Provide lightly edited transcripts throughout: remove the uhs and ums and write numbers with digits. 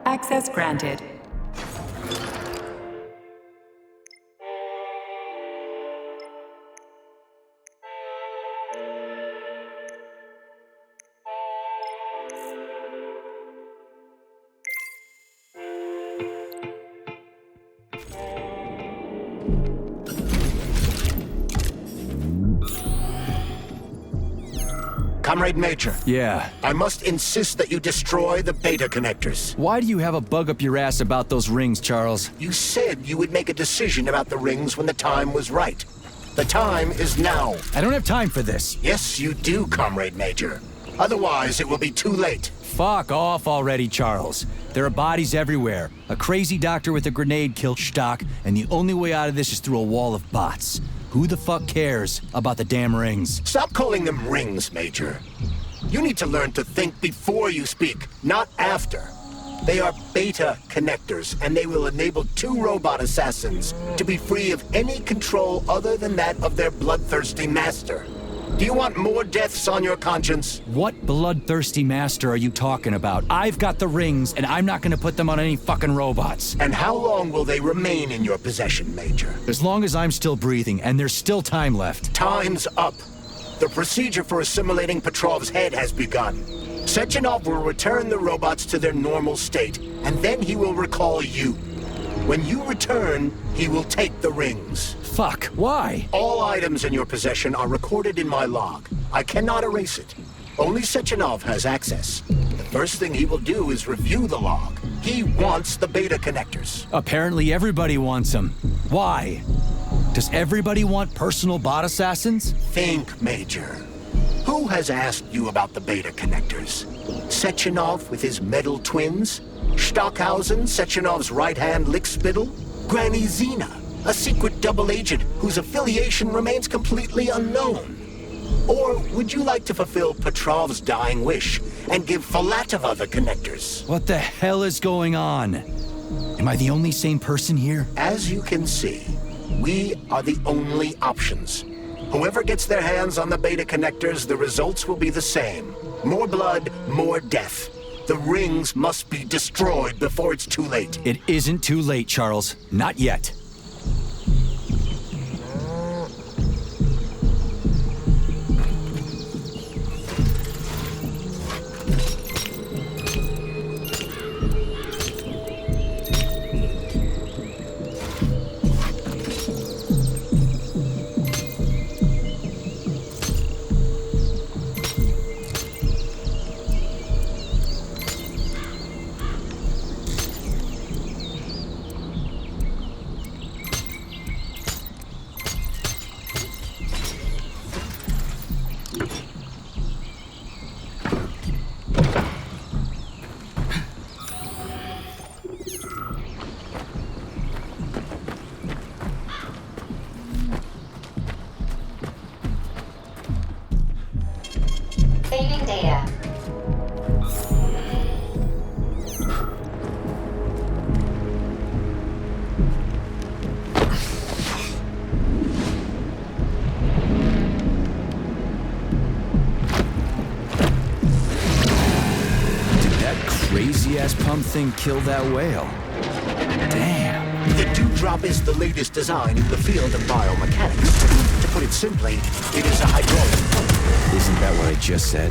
Access granted. Comrade Major. Yeah. I must insist that you destroy the beta connectors. Why do you have a bug up your ass about those rings, Charles? You said you would make a decision about the rings when the time was right. The time is now. I don't have time for this. Yes, you do, Comrade Major. Otherwise, it will be too late. Fuck off already, Charles. There are bodies everywhere. A crazy doctor with a grenade killed Stock, and the only way out of this is through a wall of bots. Who the fuck cares about the damn rings? Stop calling them rings, Major. You need to learn to think before you speak, not after. They are beta connectors, and they will enable 2 robot assassins to be free of any control other than that of their bloodthirsty master. Do you want more deaths on your conscience? What bloodthirsty master are you talking about? I've got the rings, and I'm not gonna put them on any fucking robots. And how long will they remain in your possession, Major? As long as I'm still breathing, and there's still time left. Time's up. The procedure for assimilating Petrov's head has begun. Sechenov will return the robots to their normal state, and then he will recall you. When you return, he will take the rings. Fuck, why? All items in your possession are recorded in my log. I cannot erase it. Only Sechenov has access. The first thing he will do is review the log. He wants the beta connectors. Apparently everybody wants them. Why? Does everybody want personal bot assassins? Think, Major. Who has asked you about the beta connectors? Sechenov with his metal twins? Stockhausen, Sechenov's right-hand lickspittle? Granny Zena, a secret double agent whose affiliation remains completely unknown? Or would you like to fulfill Petrov's dying wish and give Filatova the connectors? What the hell is going on? Am I the only sane person here? As you can see, we are the only options. Whoever gets their hands on the beta connectors, the results will be the same. More blood, more death. The rings must be destroyed before it's too late. It isn't too late, Charles. Not yet. Saving data. Did that crazy-ass pump thing kill that whale? Damn. The dewdrop is the latest design in the field of biomechanics. To put it simply, it is a hydraulic pump. Isn't that what I just said?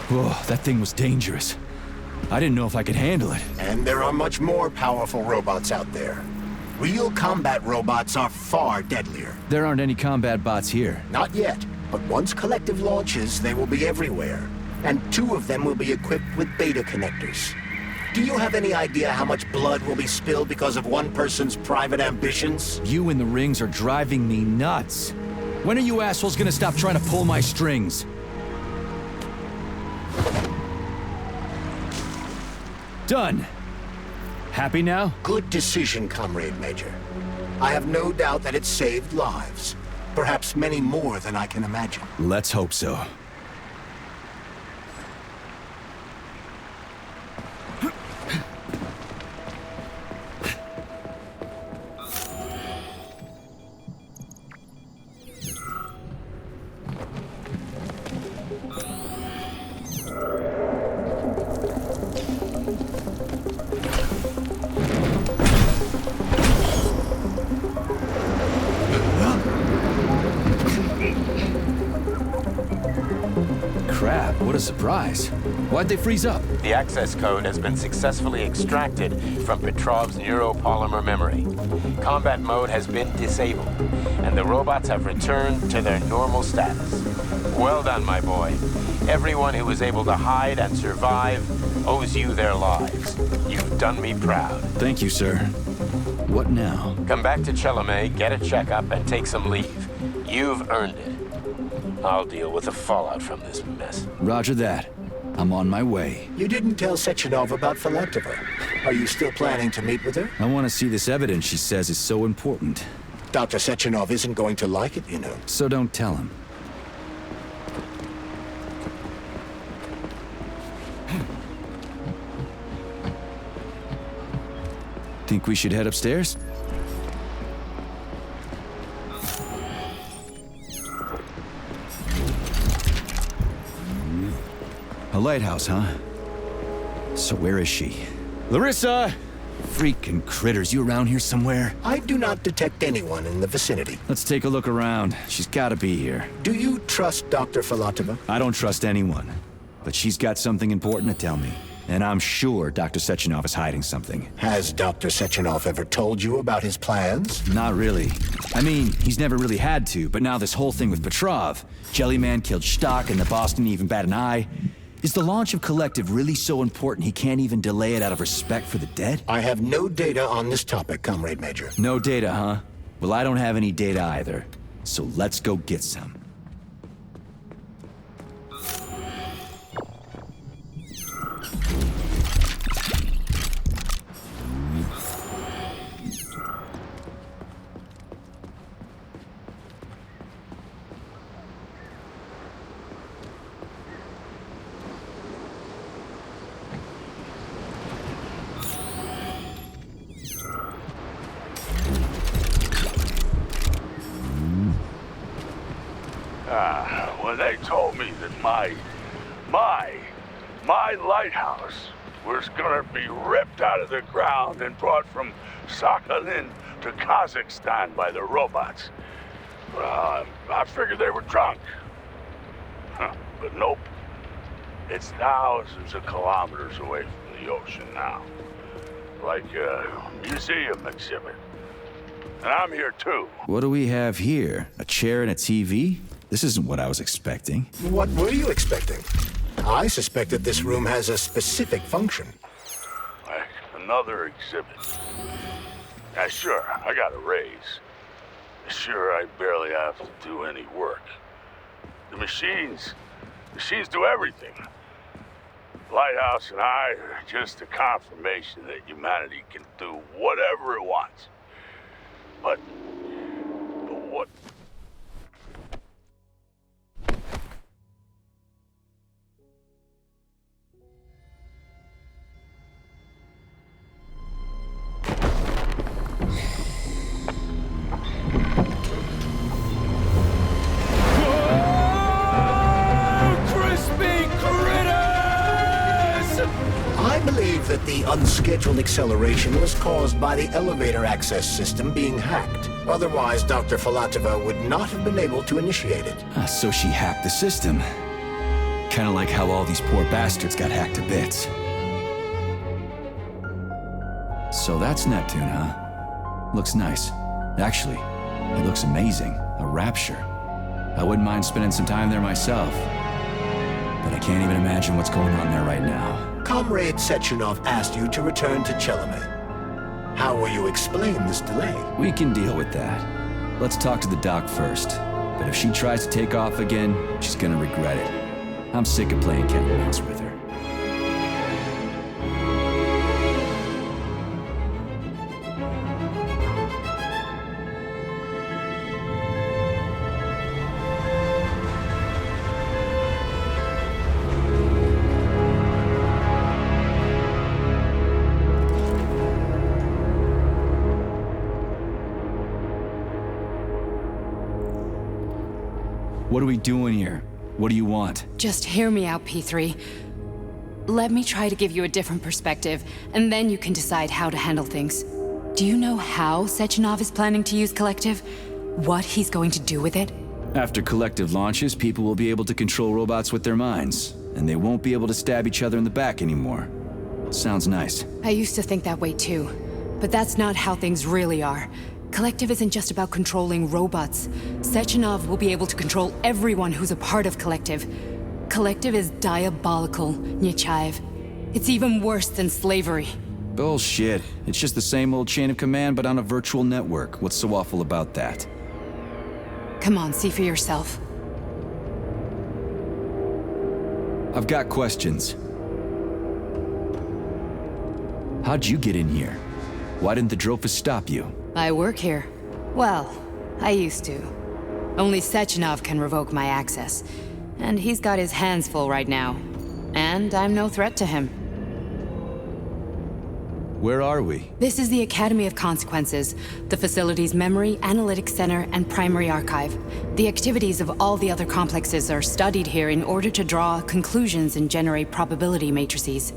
Whoa, that thing was dangerous. I didn't know if I could handle it. And there are much more powerful robots out there. Real combat robots are far deadlier. There aren't any combat bots here. Not yet, but once Collective launches, they will be everywhere. And 2 of them will be equipped with beta connectors. Do you have any idea how much blood will be spilled because of one person's private ambitions? You and the rings are driving me nuts. When are you assholes gonna stop trying to pull my strings? Done. Happy now? Good decision, Comrade Major. I have no doubt that it saved lives. Perhaps many more than I can imagine. Let's hope so. Crap, what a surprise. Why'd they freeze up? The access code has been successfully extracted from Petrov's neuropolymer memory. Combat mode has been disabled, and the robots have returned to their normal status. Well done, my boy. Everyone who was able to hide and survive owes you their lives. You've done me proud. Thank you, sir. What now? Come back to Chelome, get a checkup, and take some leave. You've earned it. I'll deal with the fallout from this mess. Roger that. I'm on my way. You didn't tell Sechenov about Filatova. Are you still planning to meet with her? I want to see this evidence she says is so important. Dr. Sechenov isn't going to like it, you know. So don't tell him. Think we should head upstairs? A lighthouse, huh? So where is she? Larissa! Freaking critters, you around here somewhere? I do not detect anyone in the vicinity. Let's take a look around. She's gotta be here. Do you trust Dr. Filatova? I don't trust anyone. But she's got something important to tell me. And I'm sure Dr. Sechenov is hiding something. Has Dr. Sechenov ever told you about his plans? Not really. I mean, he's never really had to, but now this whole thing with Petrov. Jellyman killed Stock and the boss didn't even bat an eye. Is the launch of Collective really so important he can't even delay it out of respect for the dead? I have no data on this topic, Comrade Major. No data, huh? Well, I don't have any data either. So let's go get some. When they told me that my lighthouse was gonna be ripped out of the ground and brought from Sakhalin to Kazakhstan by the robots, I figured they were drunk. But nope. It's thousands of kilometers away from the ocean now. Like a museum exhibit. And I'm here too. What do we have here? A chair and a TV? This isn't what I was expecting. What were you expecting? I suspect that this room has a specific function. Like another exhibit. Yeah, sure, I got a raise. Sure, I barely have to do any work. The machines do everything. Lighthouse and I are just a confirmation that humanity can do whatever it wants. But what? I believe that the unscheduled acceleration was caused by the elevator access system being hacked. Otherwise, Dr. Filatova would not have been able to initiate it. So she hacked the system. Kinda like how all these poor bastards got hacked to bits. So that's Neptune, huh? Looks nice. Actually, it looks amazing. A rapture. I wouldn't mind spending some time there myself. But I can't even imagine what's going on there right now. Comrade Sechenov asked you to return to Chelome. How will you explain this delay? We can deal with that. Let's talk to the doc first. But if she tries to take off again, she's gonna regret it. I'm sick of playing cat and mouse with her. What are we doing here? What do you want? Just hear me out, P3. Let me try to give you a different perspective, and then you can decide how to handle things. Do you know how Sechenov is planning to use Collective? What he's going to do with it? After Collective launches, people will be able to control robots with their minds, and they won't be able to stab each other in the back anymore. Sounds nice. I used to think that way too, but that's not how things really are. Collective isn't just about controlling robots. Sechenov will be able to control everyone who's a part of Collective. Collective is diabolical, Nechayev. It's even worse than slavery. Bullshit. It's just the same old chain of command, but on a virtual network. What's so awful about that? Come on, see for yourself. I've got questions. How'd you get in here? Why didn't the Drofus stop you? I work here. Well, I used to. Only Sechenov can revoke my access. And he's got his hands full right now. And I'm no threat to him. Where are we? This is the Academy of Consequences, the facility's memory, analytics center, and primary archive. The activities of all the other complexes are studied here in order to draw conclusions and generate probability matrices.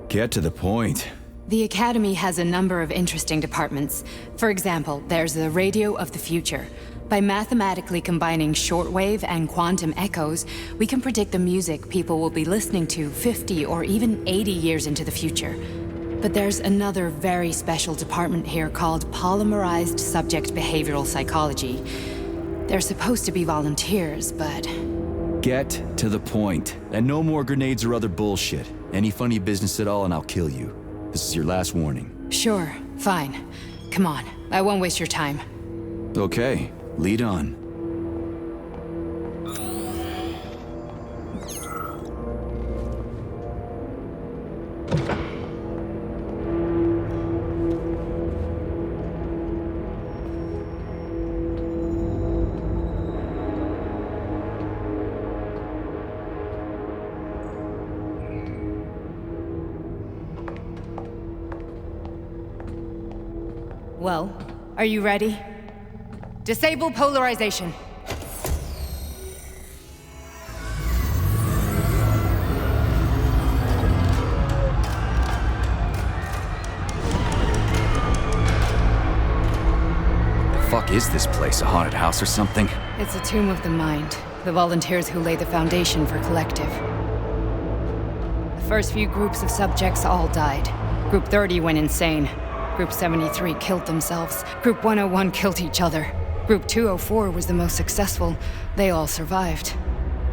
Get to the point. The Academy has a number of interesting departments. For example, there's the Radio of the Future. By mathematically combining shortwave and quantum echoes, we can predict the music people will be listening to 50 or even 80 years into the future. But there's another very special department here called Polymerized Subject Behavioral Psychology. They're supposed to be volunteers, but... Get to the point. And no more grenades or other bullshit. Any funny business at all and I'll kill you. This is your last warning. Sure, fine. Come on, I won't waste your time. Okay, lead on. Well, are you ready? Disable polarization. Fuck is this place? A haunted house or something? It's a tomb of the mind. The volunteers who lay the foundation for Collective. The first few groups of subjects all died. Group 30 went insane. Group 73 killed themselves. Group 101 killed each other. Group 204 was the most successful. They all survived.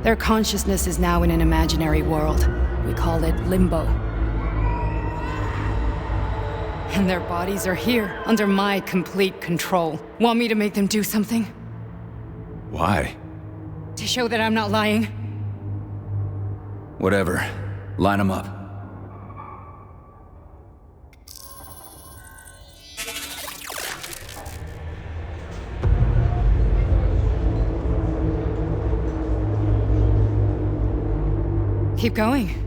Their consciousness is now in an imaginary world. We call it Limbo. And their bodies are here, under my complete control. Want me to make them do something? Why? To show that I'm not lying? Whatever. Line them up. Keep going.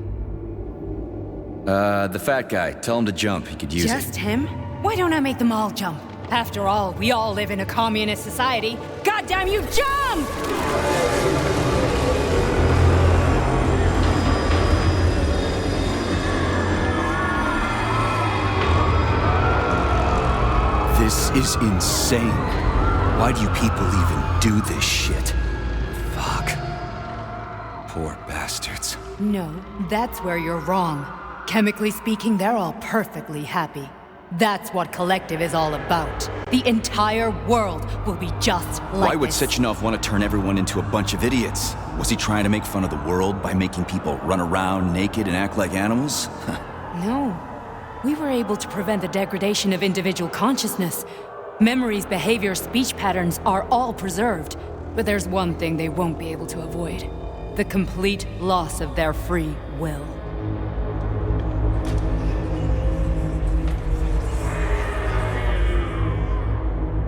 The fat guy. Tell him to jump. He could use it. Just him? Why don't I make them all jump? After all, we all live in a communist society. Goddamn you, jump! This is insane. Why do you people even do this shit? Fuck. Poor bastards. No, that's where you're wrong. Chemically speaking, they're all perfectly happy. That's what Collective is all about. The entire world will be just like Why would this. Sechenov want to turn everyone into a bunch of idiots? Was he trying to make fun of the world by making people run around naked and act like animals? No. We were able to prevent the degradation of individual consciousness. Memories, behavior, speech patterns are all preserved. But there's one thing they won't be able to avoid. The complete loss of their free will.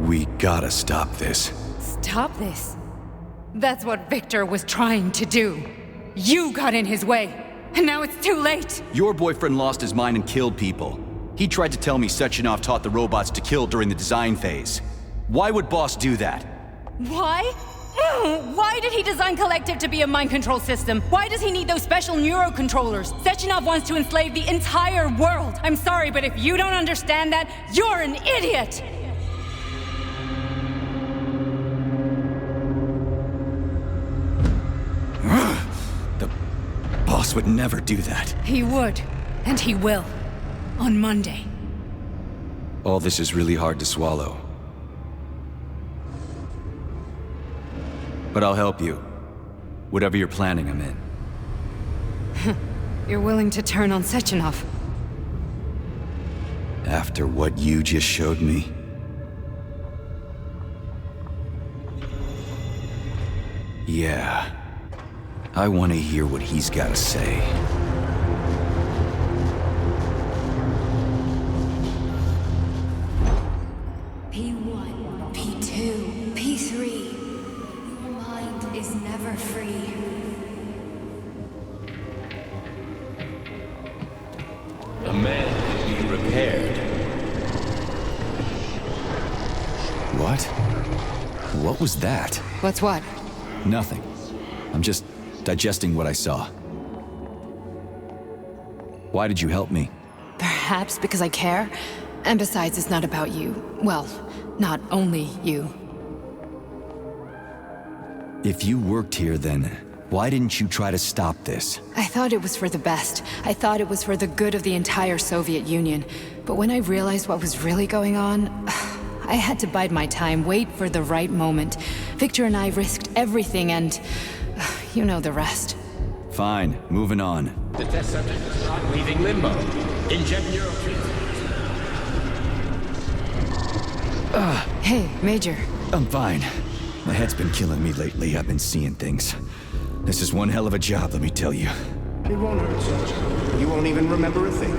We gotta stop this. Stop this. That's what Victor was trying to do. You got in his way, and now it's too late. Your boyfriend lost his mind and killed people. He tried to tell me Sechenov taught the robots to kill during the design phase. Why would Boss do that? Why? Why did he design Collective to be a mind control system? Why does he need those special neurocontrollers? Sechenov wants to enslave the entire world. I'm sorry, but if you don't understand that, you're an idiot! The boss would never do that. He would, and he will. On Monday. All this is really hard to swallow. But I'll help you. Whatever you're planning, I'm in. You're willing to turn on Sechenov? After what you just showed me? Yeah. I want to hear what he's got to say. P1, P2, P3. Your mind is never free. A man can be repaired. What? What was that? What's what? Nothing. I'm just digesting what I saw. Why did you help me? Perhaps because I care. And besides, it's not about you. Well, not only you. If you worked here, then why didn't you try to stop this? I thought it was for the best. I thought it was for the good of the entire Soviet Union. But when I realized what was really going on, I had to bide my time, wait for the right moment. Victor and I risked everything and you know the rest. Fine, moving on. The test subject is not leaving limbo. Inject neurotransmitters. Hey, Major. I'm fine. My head's been killing me lately. I've been seeing things. This is one hell of a job, let me tell you. It won't hurt, Sergeant. You won't even remember a thing.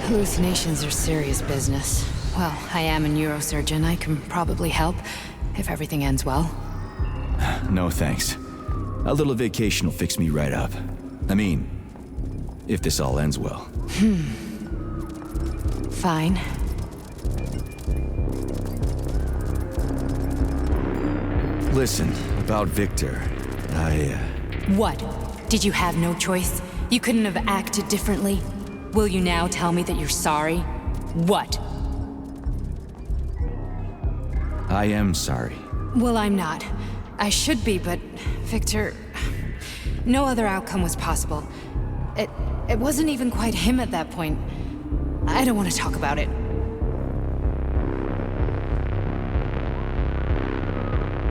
Hallucinations are serious business. Well, I am a neurosurgeon. I can probably help, if everything ends well. No thanks. A little vacation will fix me right up. I mean, if this all ends well. Fine. Listen, about Victor, What? Did you have no choice? You couldn't have acted differently? Will you now tell me that you're sorry? What? I am sorry. Well, I'm not. I should be, but Victor... No other outcome was possible. It wasn't even quite him at that point. I don't want to talk about it.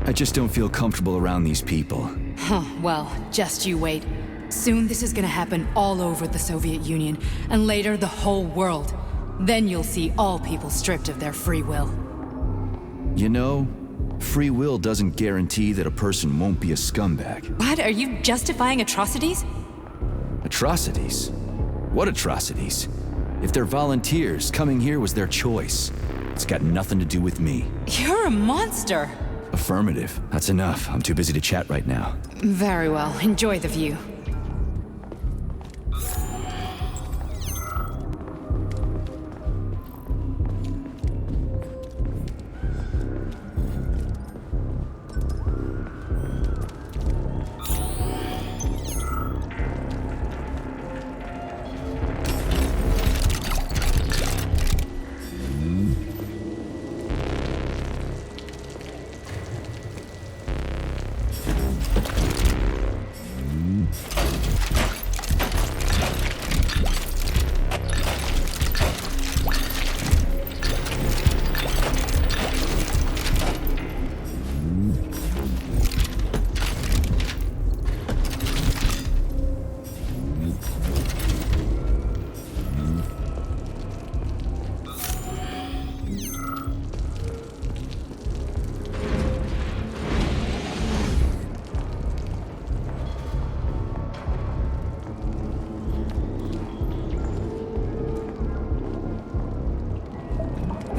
I just don't feel comfortable around these people. Huh, well, just you wait. Soon this is gonna happen all over the Soviet Union, and later the whole world. Then you'll see all people stripped of their free will. You know, free will doesn't guarantee that a person won't be a scumbag. What? Are you justifying atrocities? Atrocities? What atrocities? If they're volunteers, coming here was their choice. It's got nothing to do with me. You're a monster! Affirmative. That's enough. I'm too busy to chat right now. Very well. Enjoy the view.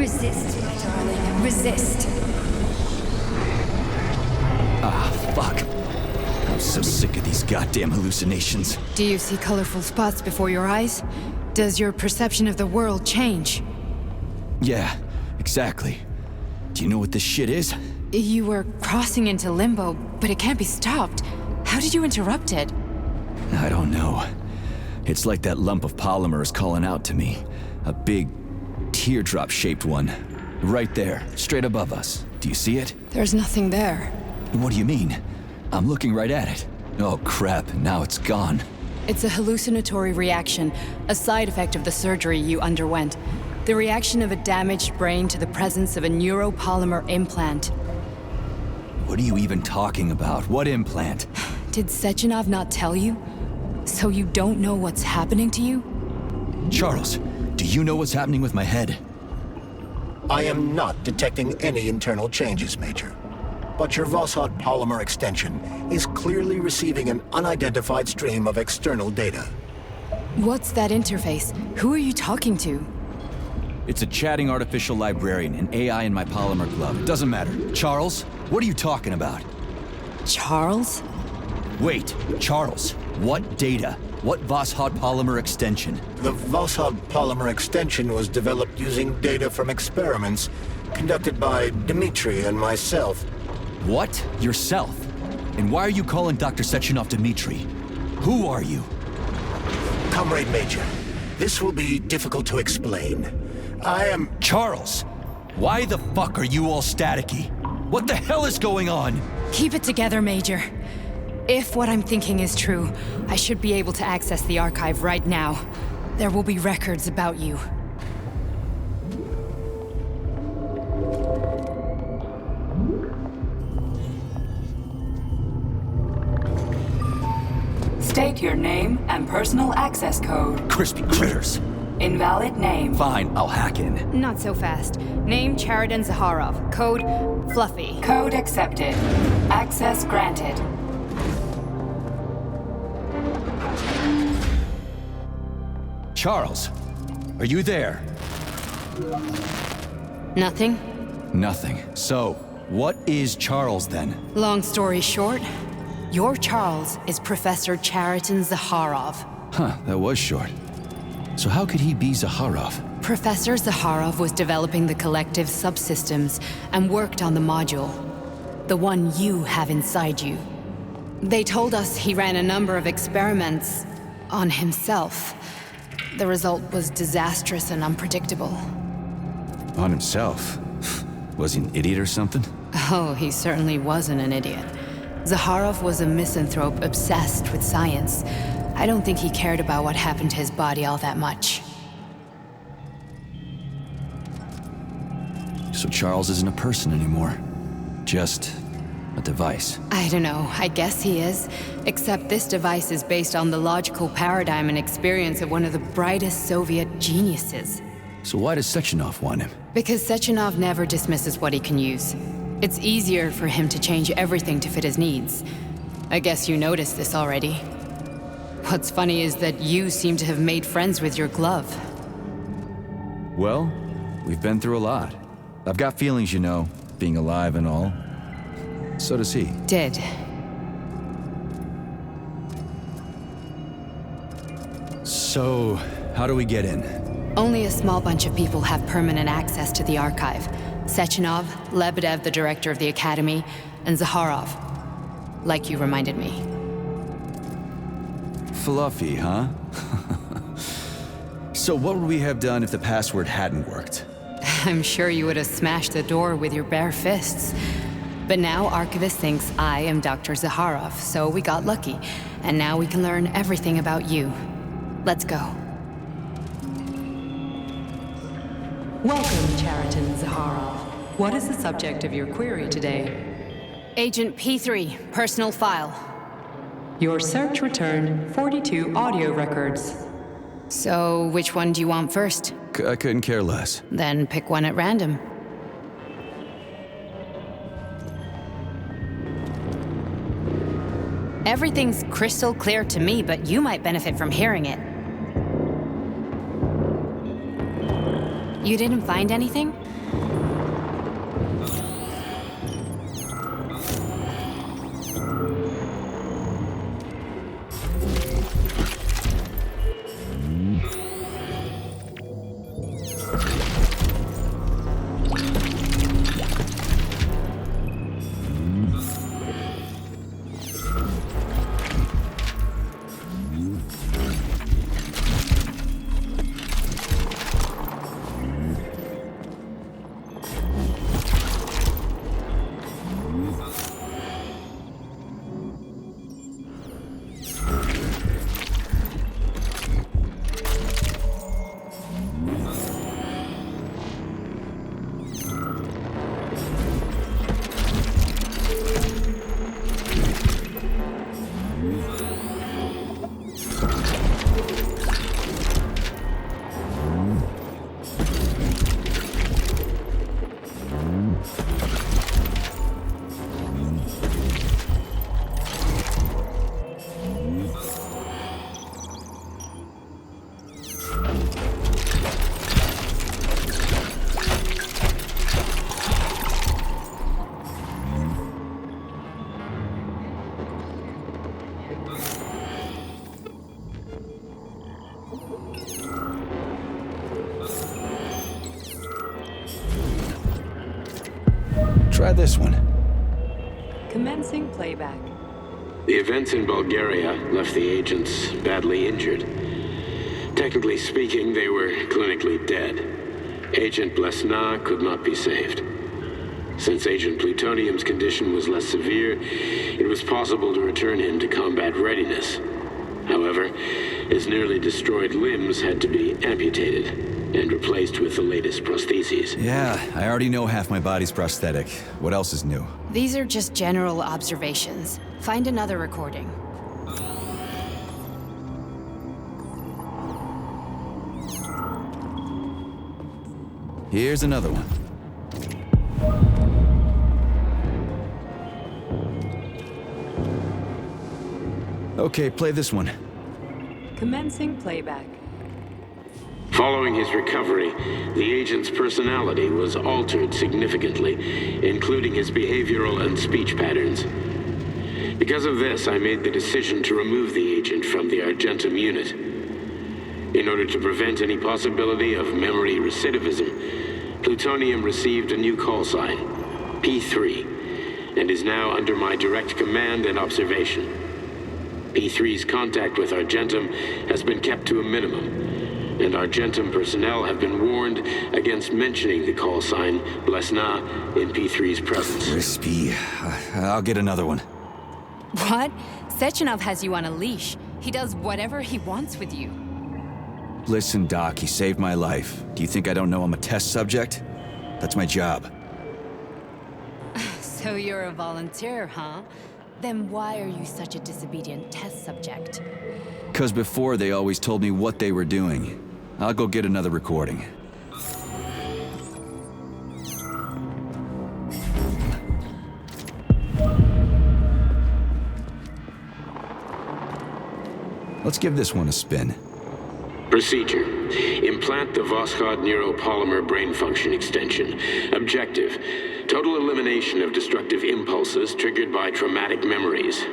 Resist, my darling. Resist. Ah, fuck. I'm so sick of these goddamn hallucinations. Do you see colorful spots before your eyes? Does your perception of the world change? Yeah, exactly. Do you know what this shit is? You were crossing into limbo, but it can't be stopped. How did you interrupt it? I don't know. It's like that lump of polymer is calling out to me. A big, teardrop-shaped one. Right there, straight above us. Do you see it? There's nothing there. What do you mean? I'm looking right at it. Oh crap, now it's gone. It's a hallucinatory reaction, a side effect of the surgery you underwent. The reaction of a damaged brain to the presence of a neuropolymer implant. What are you even talking about? What implant? Did Sechenov not tell you? So you don't know what's happening to you? Charles, do you know what's happening with my head? I am not detecting any internal changes, Major. But your Voskhod polymer extension is clearly receiving an unidentified stream of external data. What's that interface? Who are you talking to? It's a chatting artificial librarian, an AI in my polymer glove. It doesn't matter. Charles, what are you talking about? Charles? Wait, Charles, what data? What Voskhod polymer extension? The Voskhod polymer extension was developed using data from experiments conducted by Dmitri and myself. What? Yourself? And why are you calling Dr. Sechenov Dmitri? Who are you? Comrade Major, this will be difficult to explain. I am... Charles! Why the fuck are you all staticky? What the hell is going on? Keep it together, Major. If what I'm thinking is true, I should be able to access the archive right now. There will be records about you. State your name and personal access code. Crispy critters. Invalid name. Fine, I'll hack in. Not so fast. Name Chariton Zaharov. Code Fluffy. Code accepted. Access granted. Charles, are you there? Nothing? Nothing. So, what is Charles then? Long story short, your Charles is Professor Chariton Zaharov. Huh, that was short. So how could he be Zaharov? Professor Zaharov was developing the collective subsystems and worked on the module. The one you have inside you. They told us he ran a number of experiments on himself. The result was disastrous and unpredictable. On himself? Was he an idiot or something? Oh, he certainly wasn't an idiot. Zaharov was a misanthrope obsessed with science. I don't think he cared about what happened to his body all that much. So Charles isn't a person anymore. Just a device. I don't know, I guess he is. Except this device is based on the logical paradigm and experience of one of the brightest Soviet geniuses. So why does Sechenov want him? Because Sechenov never dismisses what he can use. It's easier for him to change everything to fit his needs. I guess you noticed this already. What's funny is that you seem to have made friends with your glove. Well, we've been through a lot. I've got feelings, you know, being alive and all. So does he. Did. So, how do we get in? Only a small bunch of people have permanent access to the archive. Sechenov, Lebedev, the director of the Academy, and Zaharov. Like you reminded me. Fluffy, huh? So what would we have done if the password hadn't worked? I'm sure you would have smashed the door with your bare fists. But now Archivist thinks I am Dr. Zaharov, so we got lucky. And now we can learn everything about you. Let's go. Welcome, Chariton Zaharov. What is the subject of your query today? Agent P3, personal file. Your search returned 42 audio records. So, which one do you want first? I couldn't care less. Then pick one at random. Everything's crystal clear to me, but you might benefit from hearing it. You didn't find anything? Try this one. Commencing playback. The events in Bulgaria left the agents badly injured. Technically speaking, they were clinically dead. Agent Blesna could not be saved. Since Agent Plutonium's condition was less severe, it was possible to return him to combat readiness. However, his nearly destroyed limbs had to be amputated and replaced with the latest prostheses. Yeah, I already know half my body's prosthetic. What else is new? These are just general observations. Find another recording. Here's another one. Okay, play this one. Commencing playback. Following his recovery, the agent's personality was altered significantly, including his behavioral and speech patterns. Because of this, I made the decision to remove the agent from the Argentum unit. In order to prevent any possibility of memory recidivism, Plutonium received a new call sign, P3, and is now under my direct command and observation. P3's contact with Argentum has been kept to a minimum, and Argentum personnel have been warned against mentioning the call sign Blesna in P3's presence. Crispy. I'll get another one. What? Sechenov has you on a leash. He does whatever he wants with you. Listen, Doc, he saved my life. Do you think I don't know I'm a test subject? That's my job. So you're a volunteer, huh? Then why are you such a disobedient test subject? 'Cause before they always told me what they were doing. I'll go get another recording. Let's give this one a spin. Procedure. Implant the Voskhod neuropolymer brain function extension. Objective. Total elimination of destructive impulses triggered by traumatic memories.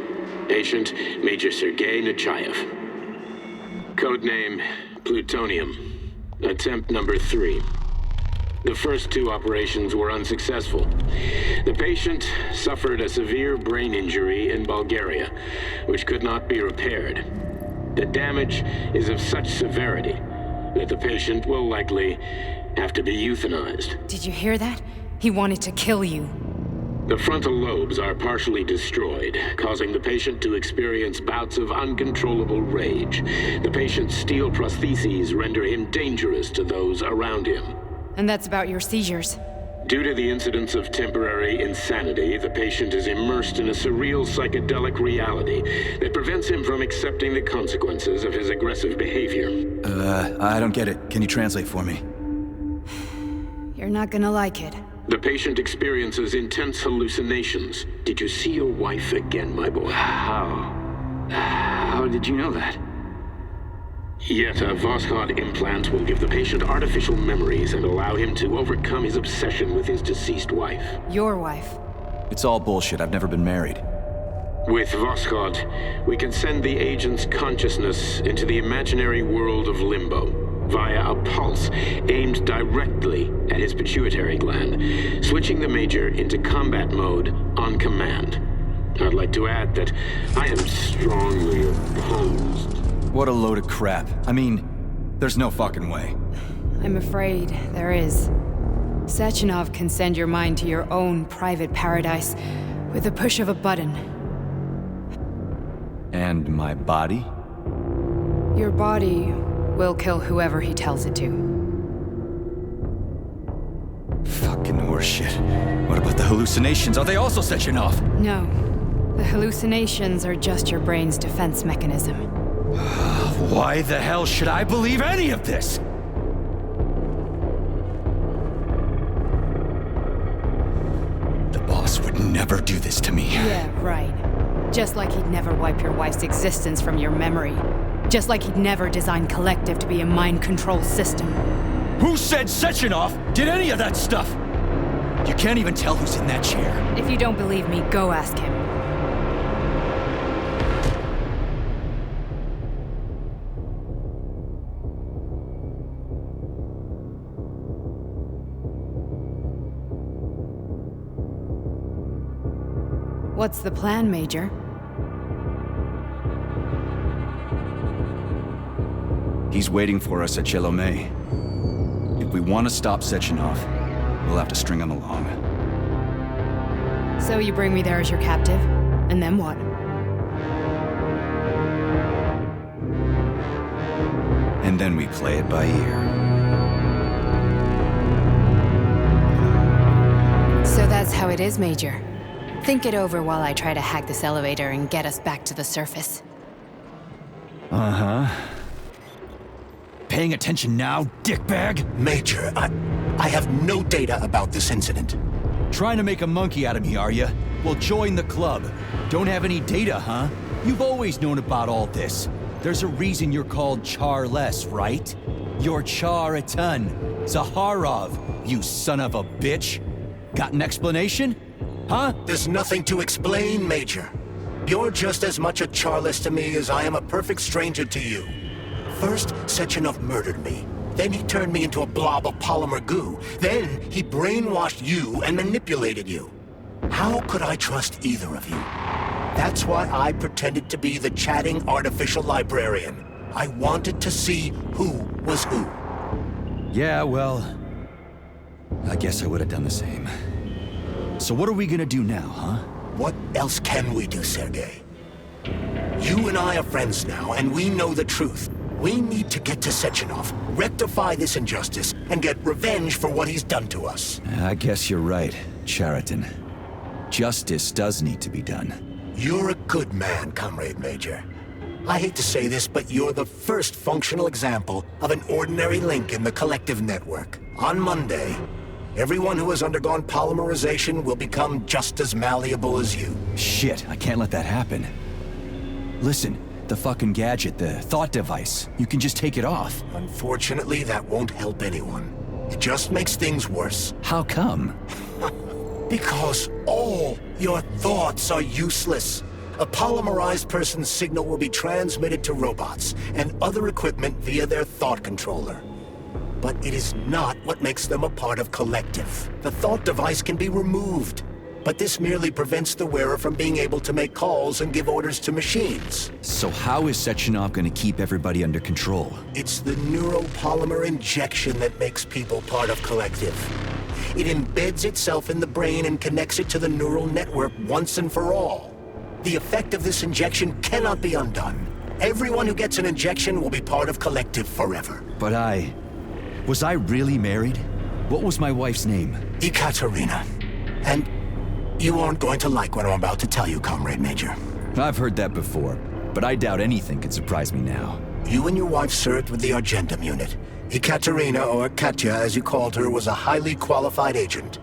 Patient, Major Sergei Nechayev. Codename, Plutonium. Attempt number 3. The first 2 operations were unsuccessful. The patient suffered a severe brain injury in Bulgaria, which could not be repaired. The damage is of such severity that the patient will likely have to be euthanized. Did you hear that? He wanted to kill you. The frontal lobes are partially destroyed, causing the patient to experience bouts of uncontrollable rage. The patient's steel prostheses render him dangerous to those around him. And that's about your seizures. Due to the incidence of temporary insanity, the patient is immersed in a surreal psychedelic reality that prevents him from accepting the consequences of his aggressive behavior. I don't get it. Can you translate for me? You're not gonna like it. The patient experiences intense hallucinations. Did you see your wife again, my boy? How did you know that? Yet a Voskhod implant will give the patient artificial memories and allow him to overcome his obsession with his deceased wife. Your wife. It's all bullshit. I've never been married. With Voskhod, we can send the agent's consciousness into the imaginary world of limbo via a pulse aimed directly at his pituitary gland, switching the Major into combat mode on command. I'd like to add that I am strongly opposed. What a load of crap. I mean, there's no fucking way. I'm afraid there is. Sechenov can send your mind to your own private paradise with the push of a button. And my body? Your body will kill whoever he tells it to. Fucking horseshit. What about the hallucinations? Are they also Sechenov? No. The hallucinations are just your brain's defense mechanism. Why the hell should I believe any of this? The boss would never do this to me. Yeah, right. Just like he'd never wipe your wife's existence from your memory. Just like he'd never design Collective to be a mind control system. Who said Sechenov did any of that stuff? You can't even tell who's in that chair. If you don't believe me, go ask him. What's the plan, Major? He's waiting for us at Chelomey. If we want to stop Sechenov, we'll have to string him along. So you bring me there as your captive, and then what? And then we play it by ear. So that's how it is, Major. Think it over while I try to hack this elevator and get us back to the surface. Uh-huh. Paying attention now, dickbag? Major, I have no data about this incident. Trying to make a monkey out of me, are you? Well, join the club. Don't have any data, huh? You've always known about all this. There's a reason you're called Charless, right? You're Char a ton. Zaharov, you son of a bitch. Got an explanation? Huh? There's nothing to explain, Major. You're just as much a Charless to me as I am a perfect stranger to you. First, Sechenov murdered me. Then he turned me into a blob of polymer goo. Then he brainwashed you and manipulated you. How could I trust either of you? That's why I pretended to be the chatting artificial librarian. I wanted to see who was who. Yeah, well, I guess I would have done the same. So what are we gonna do now, huh? What else can we do, Sergei? You and I are friends now, and we know the truth. We need to get to Sechenov, rectify this injustice, and get revenge for what he's done to us. I guess you're right, Chariton. Justice does need to be done. You're a good man, Comrade Major. I hate to say this, but you're the first functional example of an ordinary link in the Collective network. On Monday, everyone who has undergone polymerization will become just as malleable as you. Shit, I can't let that happen. Listen, the fucking gadget, the thought device, you can just take it off. Unfortunately, that won't help anyone. It just makes things worse. How come? Because all your thoughts are useless. A polymerized person's signal will be transmitted to robots and other equipment via their thought controller. But it is not what makes them a part of Collective. The thought device can be removed, but this merely prevents the wearer from being able to make calls and give orders to machines. So how is Sechenov gonna keep everybody under control? It's the neuropolymer injection that makes people part of Collective. It embeds itself in the brain and connects it to the neural network once and for all. The effect of this injection cannot be undone. Everyone who gets an injection will be part of Collective forever. But was I really married? What was my wife's name? Ekaterina. And you aren't going to like what I'm about to tell you, Comrade Major. I've heard that before, but I doubt anything could surprise me now. You and your wife served with the Armageddon unit. Ekaterina, or Katya as you called her, was a highly qualified agent.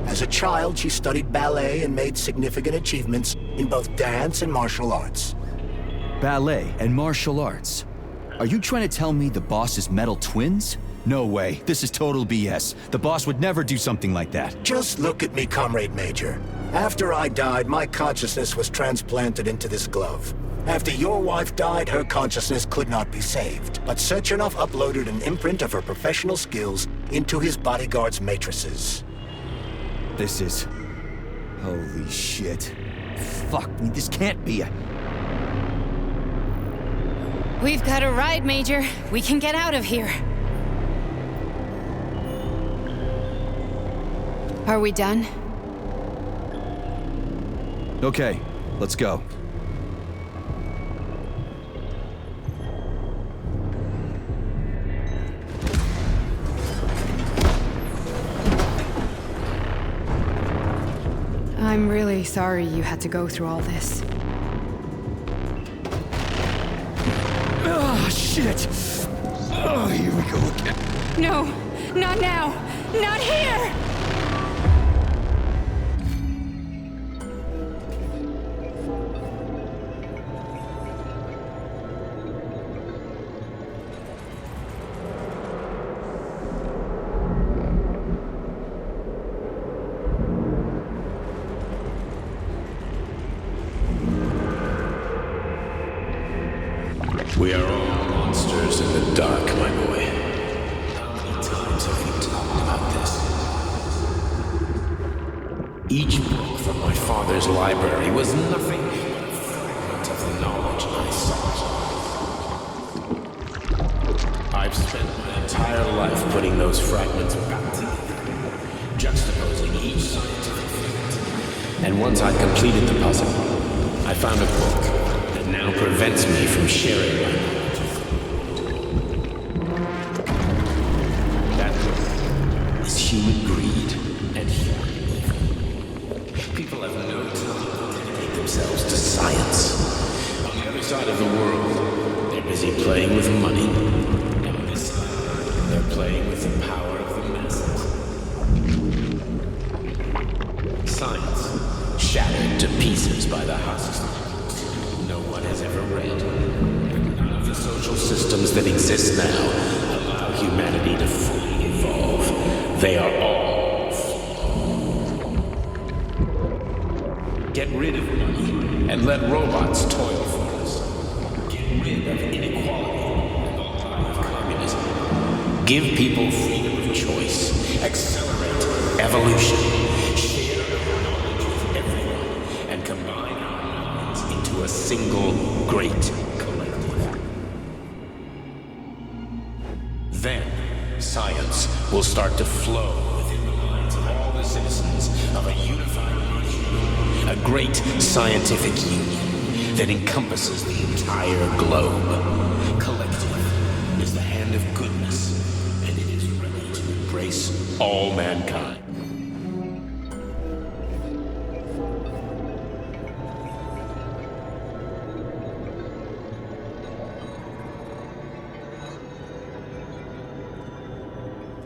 As a child, she studied ballet and made significant achievements in both dance and martial arts. ballet, and martial arts. Are you trying to tell me the boss is metal twins? No way. This is total BS. The boss would never do something like that. Just look at me, Comrade Major. After I died, my consciousness was transplanted into this glove. After your wife died, her consciousness could not be saved. But Sechenov uploaded an imprint of her professional skills into his bodyguard's matrices. This is... holy shit. Fuck me, this can't be a... We've got a ride, Major. We can get out of here. Are we done? Okay, let's go. I'm really sorry you had to go through all this. Ah, shit! Oh, here we go again. No, not now! Not here! We are all monsters in the dark, my boy. How many times have we talked about this? Each book from my father's library was nothing but a fragment of the knowledge I sought. I've spent my entire life putting those fragments back together, juxtaposing each scientific fact. And once I'd completed the puzzle, I found a book that now prevents me from sharing my knowledge. That book is human greed and human evil. People have no time to dedicate themselves to science. On the other side of the world, they're busy playing with money. And on this side, they're playing with the power of the masses. Science, shattered to pieces by the husks no one has ever read. None of the social systems that exist now allow humanity to fully evolve. They are all flawed. Get rid of money and let robots toil for us. Get rid of inequality and the lie of communism. Give people freedom of choice. Accelerate evolution. Share our knowledge with everyone and combine our minds into a single great collective. Then, science will start to flow within the minds of all the citizens of a unified nation, a great scientific union that encompasses the entire globe. Collective is the hand of goodness, and it is ready to embrace all mankind.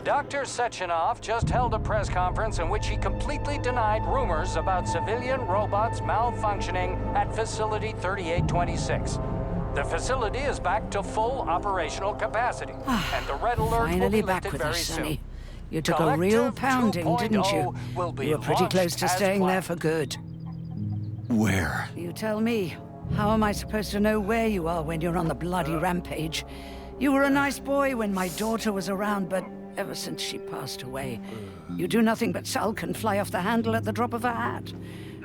Dr. Sechenov just held a press conference in which he completely denied rumors about civilian robots malfunctioning at Facility 3826. The facility is back to full operational capacity, and the red alert will be Finally back lifted with very us, Sonny. soon. You took a real Collective pounding, didn't you? 2.0 will be You were pretty launched close to as staying there planned. for good. Where? You tell me. How am I supposed to know where you are when you're on the bloody rampage? You were a nice boy when my daughter was around, but ever since she passed away, you do nothing but sulk and fly off the handle at the drop of a hat.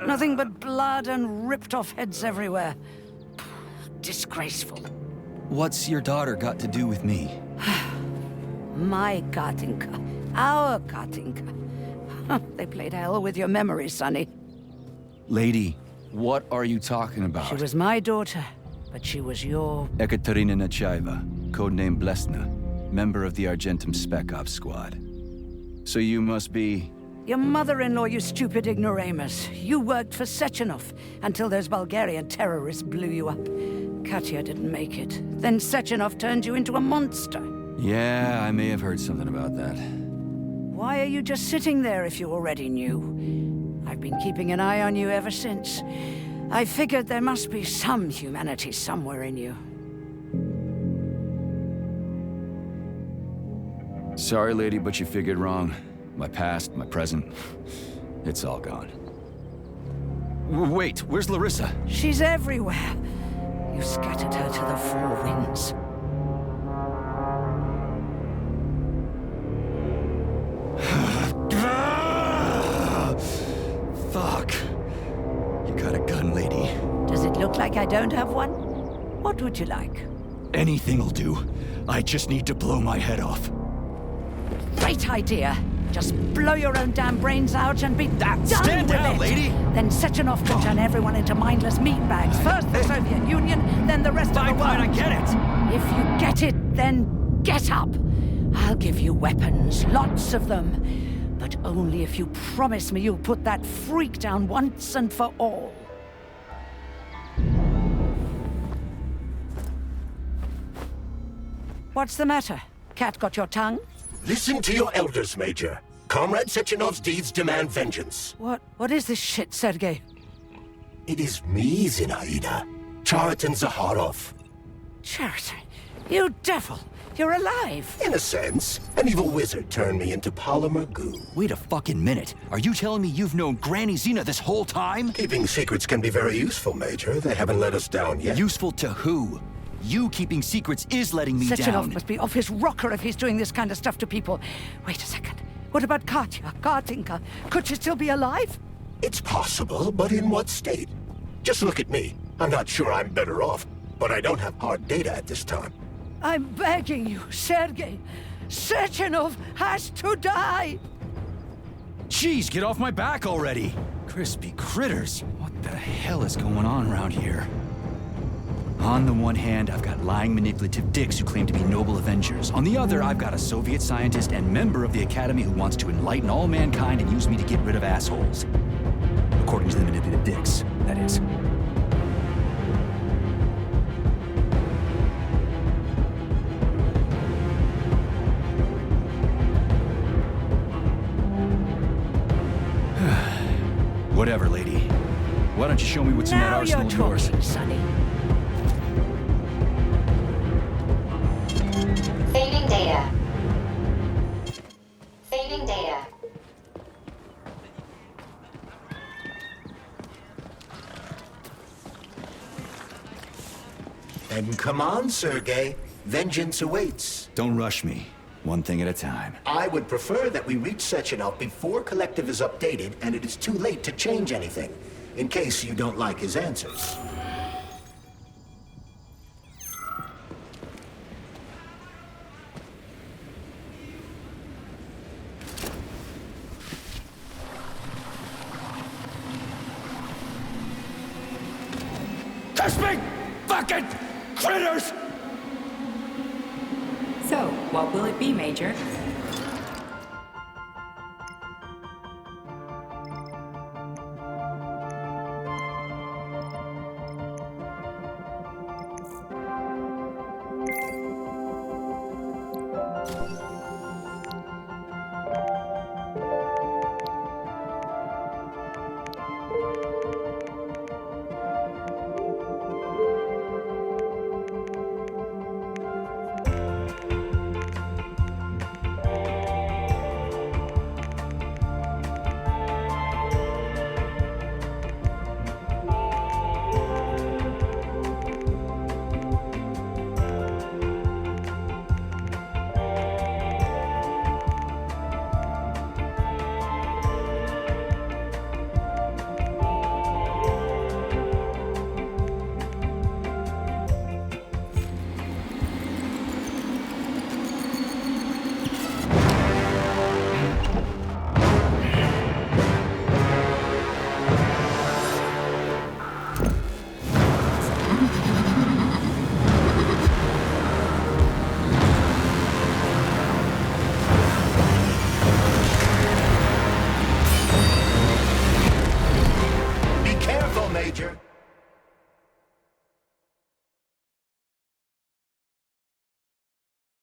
Nothing but blood and ripped off heads everywhere. Disgraceful. What's your daughter got to do with me? My Katinka. Our Katinka. They played hell with your memory, Sonny. Lady, what are you talking about? She was my daughter, but she was your... Ekaterina Nechaeva, codename Blesna, member of the Argentum Spec Ops squad. So you must be... Your mother-in-law, you stupid ignoramus. You worked for Sechenov until those Bulgarian terrorists blew you up. Katya didn't make it. Then Sechenov turned you into a monster. Yeah, I may have heard something about that. Why are you just sitting there if you already knew? I've been keeping an eye on you ever since. I figured there must be some humanity somewhere in you. Sorry, lady, but you figured wrong. My past, my present, it's all gone. Wait, where's Larissa? She's everywhere. You scattered her to the four winds. Fuck. You got a gun, lady. Does it look like I don't have one? What would you like? Anything'll do. I just need to blow my head off. Great idea. Just blow your own damn brains out and be done Stand with down, it. lady! Then Sechenov can turn everyone into mindless meatbags. First the Soviet Union, then the rest of the world. Fine, I get it! If you get it, then get up. I'll give you weapons, lots of them. But only if you promise me you'll put that freak down once and for all. What's the matter? Cat got your tongue? Listen to your elders, Major. Comrade Sechenov's deeds demand vengeance. What is this shit, Sergei? It is me, Zinaida. Chariton Zaharov. Chariton, you devil! You're alive! In a sense, an evil wizard turned me into polymer goo. Wait a fucking minute. Are you telling me you've known Granny Zina this whole time? Keeping secrets can be very useful, Major. They haven't let us down yet. Useful to who? You keeping secrets is letting me Sechenov down. must be off his rocker if he's doing this kind of stuff to people. Wait a second. What about Katya, Kartinka? Could she still be alive? It's possible, but in what state? Just look at me. I'm not sure I'm better off, but I don't have hard data at this time. I'm begging you, Sergei. Sechenov has to die! Jeez, get off my back already! Crispy critters. What the hell is going on around here? On the one hand, I've got lying manipulative dicks who claim to be noble avengers. On the other, I've got a Soviet scientist and member of the Academy who wants to enlighten all mankind and use me to get rid of assholes. According to the manipulative dicks, that is. Whatever, lady. Why don't you show me what's in that arsenal of yours? Now you're talking, Sonny. Saving data. Saving data. Then come on, Sergei. Vengeance awaits. Don't rush me. One thing at a time. I would prefer that we reach Sechenov before Collective is updated and it is too late to change anything, in case you don't like his answers. Crispy fucking critters! So, what will it be, Major?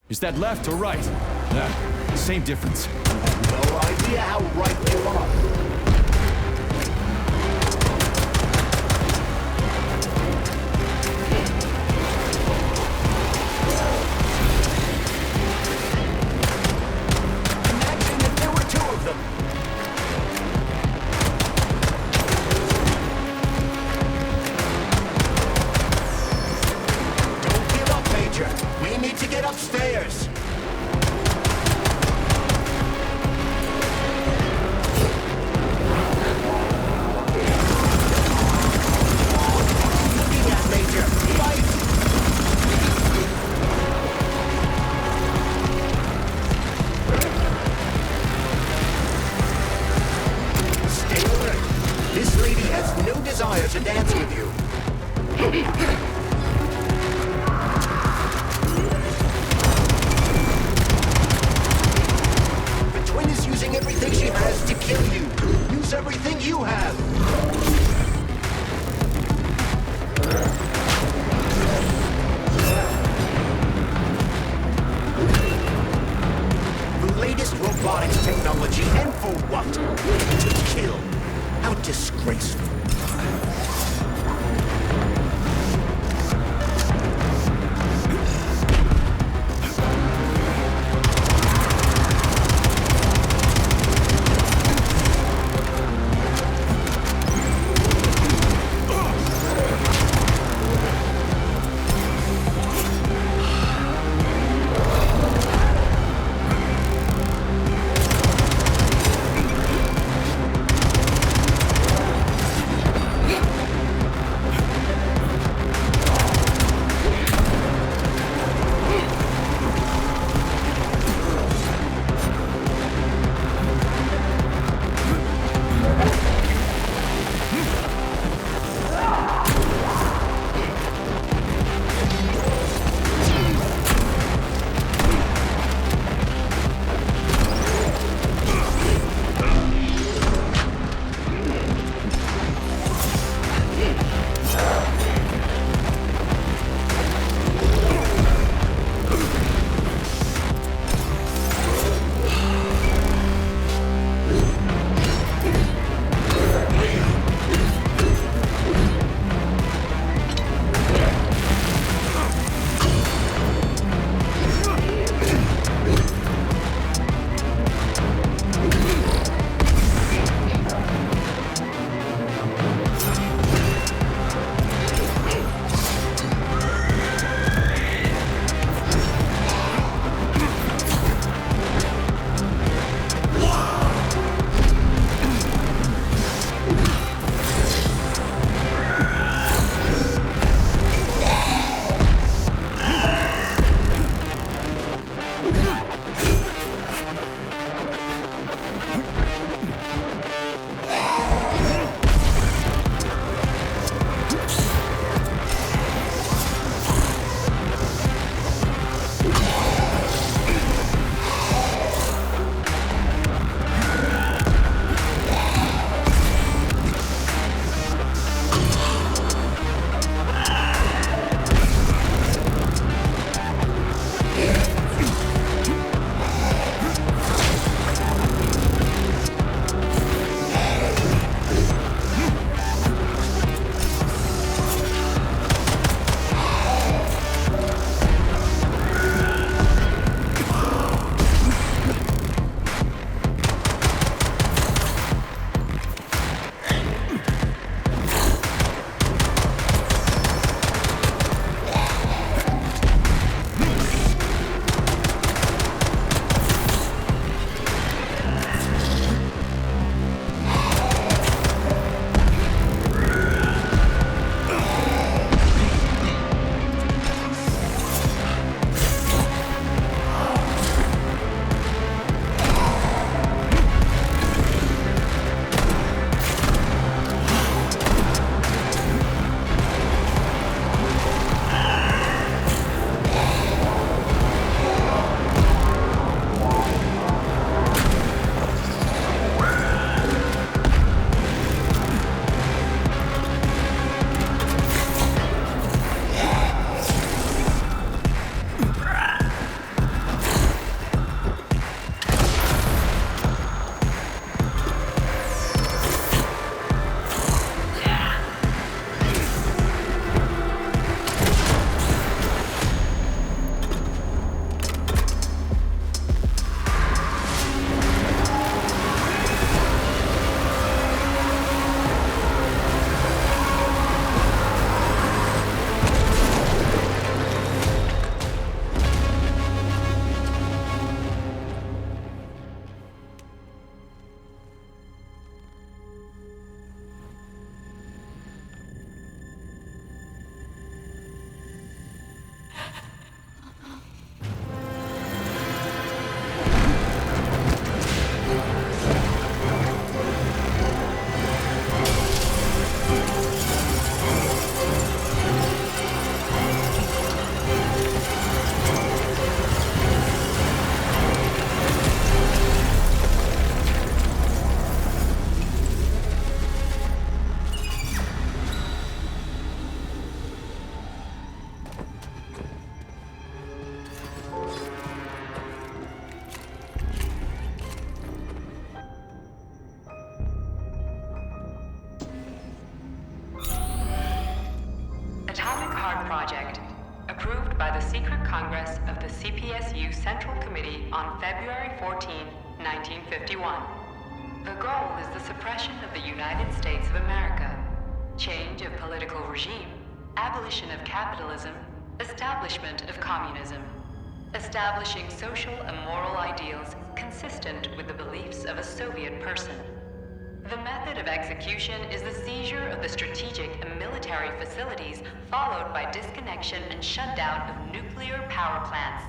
Is that left or right? Same difference. No idea how right you are. desire to dance with you. The twin is using everything she has to kill you. Use everything you have. The latest robotics technology, and for what? To kill. How disgraceful. Project, approved by the Secret Congress of the CPSU Central Committee on February 14, 1951. The goal is the suppression of the United States of America, change of political regime, abolition of capitalism, establishment of communism, establishing social and moral ideals consistent with the beliefs of a Soviet person. The method of execution is the seizure of the strategic and military facilities, followed by disconnection and shutdown of nuclear power plants.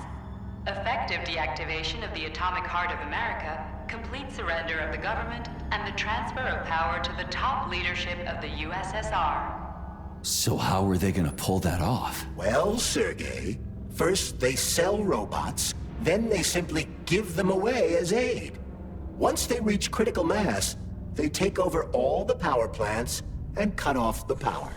Effective deactivation of the atomic heart of America, complete surrender of the government, and the transfer of power to the top leadership of the USSR. So how are they gonna pull that off? Well, Sergei, first they sell robots, then they simply give them away as aid. Once they reach critical mass, they take over all the power plants and cut off the power.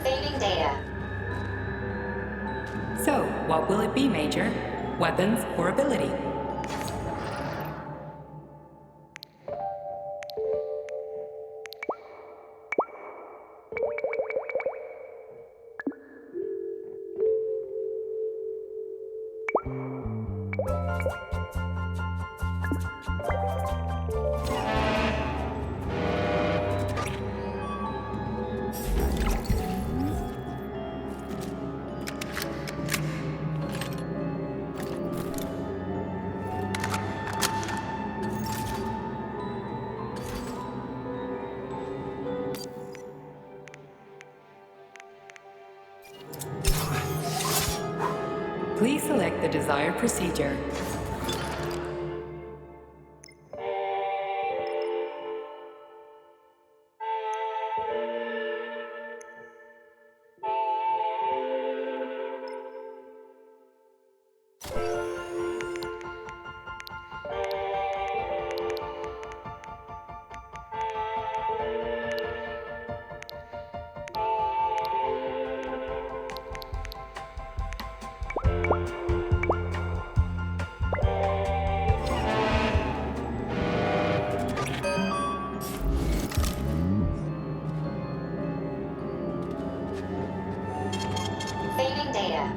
Saving data. So, what will it be, Major? Weapons or ability? Please select the desired procedure. Saving data.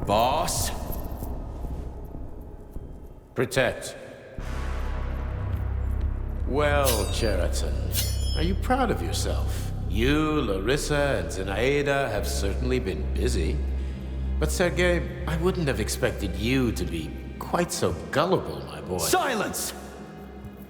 Boss? Protect. Well, Cheriton, are you proud of yourself? You, Larissa, and Zenaida have certainly been busy. But Sergei, I wouldn't have expected you to be quite so gullible, my boy. Silence!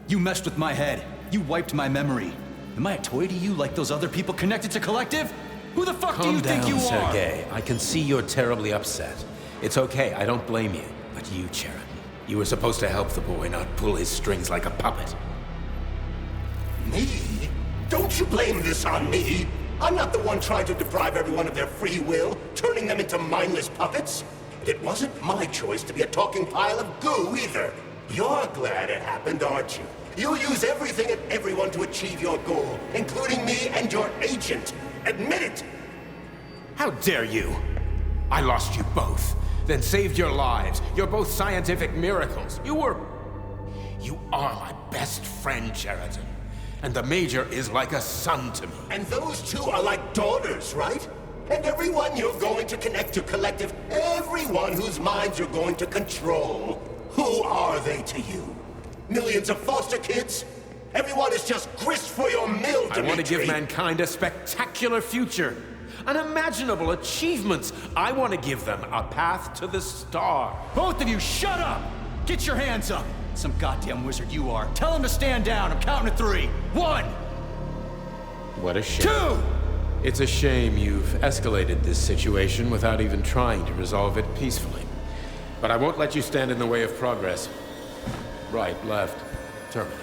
You messed with my head. You wiped my memory. Am I a toy to you like those other people connected to Collective? Who the fuck do you think you are? Sergei. I can see you're terribly upset. It's okay, I don't blame you. But you, Sheridan, you were supposed to help the boy, not pull his strings like a puppet. Me? Don't you blame this on me? I'm not the one trying to deprive everyone of their free will, turning them into mindless puppets. It wasn't my choice to be a talking pile of goo either. You're glad it happened, aren't you? You'll use everything and everyone to achieve your goal, including me and your agent. Admit it! How dare you? I lost you both, then saved your lives. You're both scientific miracles. You are my best friend, Sheridan. And the Major is like a son to me. And those two are like daughters, right? And everyone you're going to connect to Collective, everyone whose minds you're going to control, who are they to you? Millions of foster kids? Everyone is just grist for your mill, Dimitri. I want to give mankind a spectacular future. Unimaginable achievements. I want to give them a path to the star. Both of you, shut up! Get your hands up! Some goddamn wizard you are. Tell him to stand down. I'm counting to 3. 1! What a shame. 2! It's a shame you've escalated this situation without even trying to resolve it peacefully. But I won't let you stand in the way of progress. Right, left, terminate.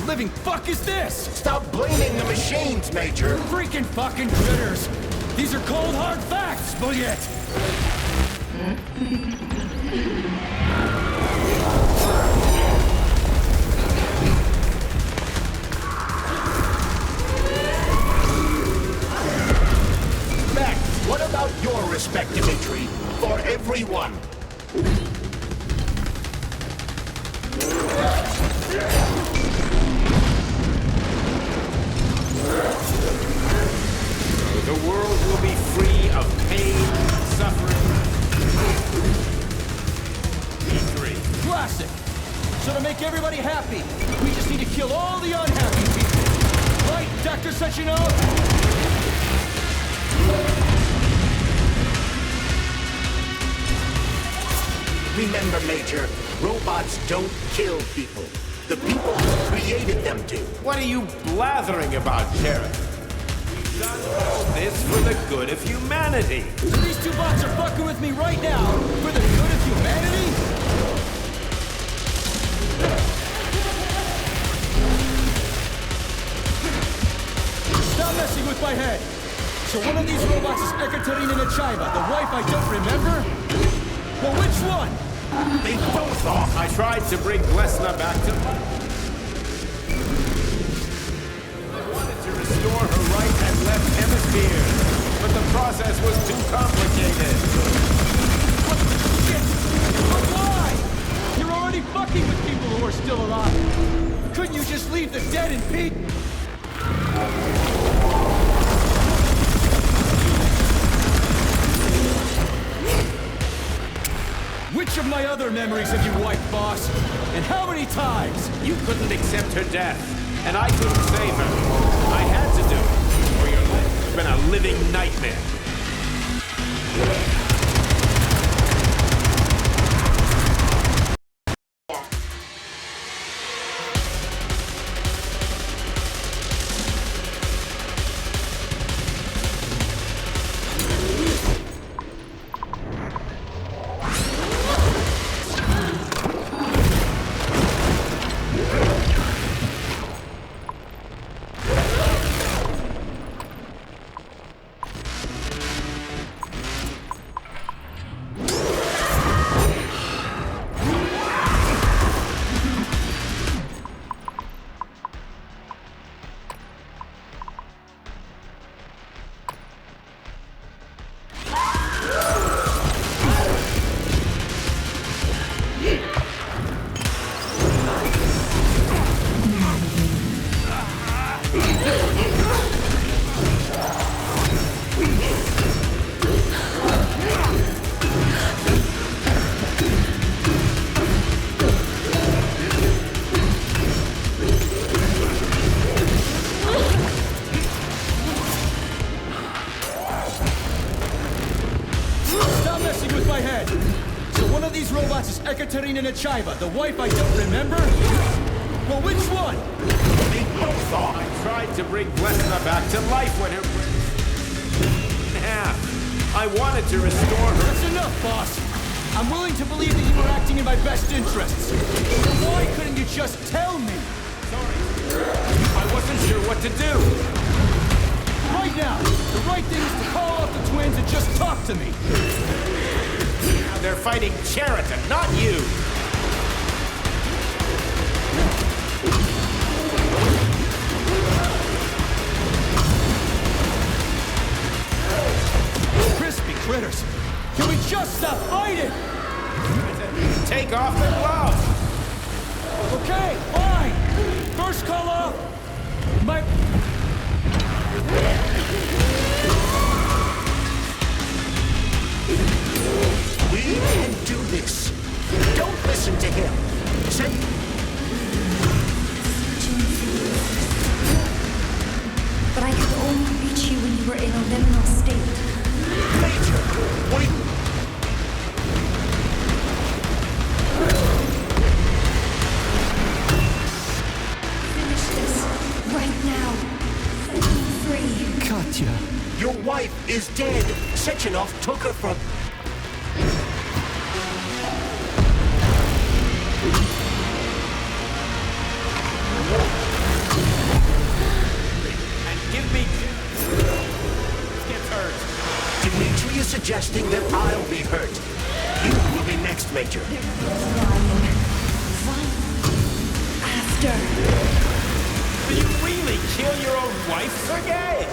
Living fuck is this? Stop blaming the machines, Major! Freaking fucking critters! These are cold, hard facts, Bullet! Max, what about your respect, Dimitri? For everyone! The world will be free of pain, suffering. E3. Classic! So to make everybody happy, we just need to kill all the unhappy people. Right, Dr. Sechenov? Remember, Major, robots don't kill people. The people who created them do. What are you blathering about, Sheriff? We've done all this for the good of humanity. So these two bots are fucking with me right now for the good of humanity? Stop messing with my head. So one of these robots is Ekaterina Nechaeva, the wife I don't remember? Well, which one? They both are. I tried to bring Glesna back to life. I wanted to restore her right and left hemisphere, but the process was too complicated. What the shit? But why? You're already fucking with people who are still alive. Couldn't you just leave the dead in peace? memories have you wiped, boss? And how many times? You couldn't accept her death, and I couldn't save her. I had to do it, or your life has been a living nightmare. Ekaterina Nechaeva, the wife I don't remember? Well, which one? They both are. I tried to bring Blesna back to life when her in half. I wanted to restore her. That's enough, boss. I'm willing to believe that you were acting in my best interests. So why couldn't you just tell me? Sorry. I wasn't sure what to do. Right now, the right thing is to call off the twins and just talk to me. Now they're fighting Cheriton, not you. Crispy critters! Can we just stop fighting? Take off the gloves! Okay, fine! First call off! My... We can do this. Don't listen to him. Say... But I could only reach you when you were in a liminal state. Major, wait. Finish this right now. Set me free. Katya. Your wife is dead. Sechenov took her from... Dimitri is suggesting that I'll be hurt. You will be next, Major. After. Will you really kill your own wife, Sergei?